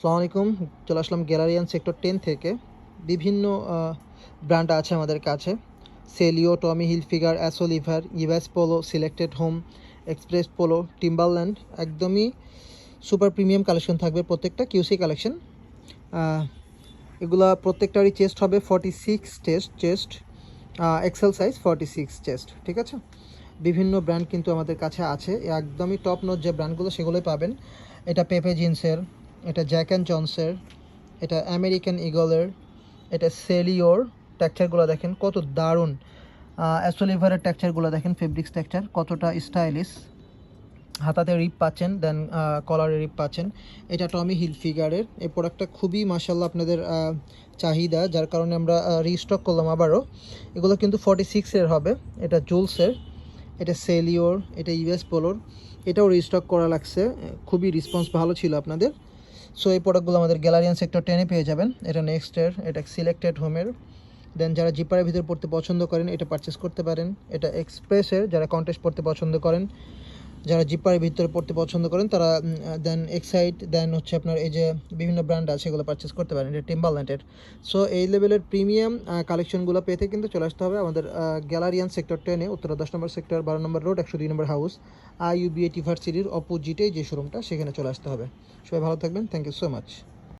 আসসালামু আলাইকুম। চলে আসলাম গ্যালারিয়ান সেক্টর 10 থেকে। বিভিন্ন ব্র্যান্ড আছে আমাদের কাছে। Celio, Tommy Hilfiger, s Oliver, US Polo, Selected Homme, Express Polo, Timberland. একদমই সুপার প্রিমিয়াম কালেকশন থাকবে প্রত্যেকটা কিউসি কালেকশন। এগুলা প্রত্যেকটারই চেস্ট হবে 46 চেস্ট, এক্সেল সাইজ 46 চেস্ট, ঠিক আছে? বিভিন্ন ব্র্যান্ড কিন্তু আমাদের কাছে আছে, একদমই টপ নোট যে ব্র্যান্ডগুলো সেগুলোই পাবেন। এটা পেপে জিন্সের, এটা জ্যাক অ্যান্ড জনসের, এটা আমেরিকান ইগলের, এটা সেলিওর। টেক্সচারগুলো দেখেন কত দারুণ। অ্যাসোলিভারের টেক্সচারগুলো দেখেন, ফেব্রিক্স টেক্সচার কতটা স্টাইলিশ। হাতাতে রিপ পাচ্ছেন, দেন কলারে রিপ পাচ্ছেন। এটা টমি হিলফিগারের। এই প্রোডাক্টটা খুবই মাশাআল্লাহ আপনাদের চাহিদা, যার কারণে আমরা রিস্টক করলাম আবারও। এগুলো কিন্তু 46-এর হবে। এটা জুলসের, এটা সেলিওর, এটা ইউএস পোলোর। এটাও রিস্টক করা লাগছে, খুবই রেসপন্স ভালো ছিল আপনাদের। সো এই প্রোডাক্টগুলো আমাদের গ্যালারিয়ান সেক্টর 10-এ পেয়ে যাবেন। এটা নেক্সটের, এটা সিলেক্টেড হোমের। দেন যারা জিপারের ভিতরে পড়তে পছন্দ করেন এটা পারচেস করতে পারেন। এটা এক্সপ্রেসের, যারা কন্টেস্ট পড়তে পছন্দ করেন, যারা জিপারের ভিতরে পড়তে পছন্দ করেন তারা দেন এক্সাইট, দেন হচ্ছে আপনার এই যে বিভিন্ন ব্র্যান্ড আছে এগুলো পারচেস করতে পারেন। এটা টিম্বারল্যান্ডের। সো এই লেভেলের প্রিমিয়াম কালেকশনগুলো পেতে কিন্তু চলে আসতে হবে আমাদের গ্যালারিয়ান সেক্টর 10-এ, উত্তরা 10 নম্বর সেক্টর, 12 নম্বর রোড, 102 নম্বর হাউস, IUBA টিভার্সিটির অপোজিটে যে শোরুমটা, সেখানে চলে আসতে হবে। সবাই ভালো থাকবেন, থ্যাংক ইউ সো মাচ।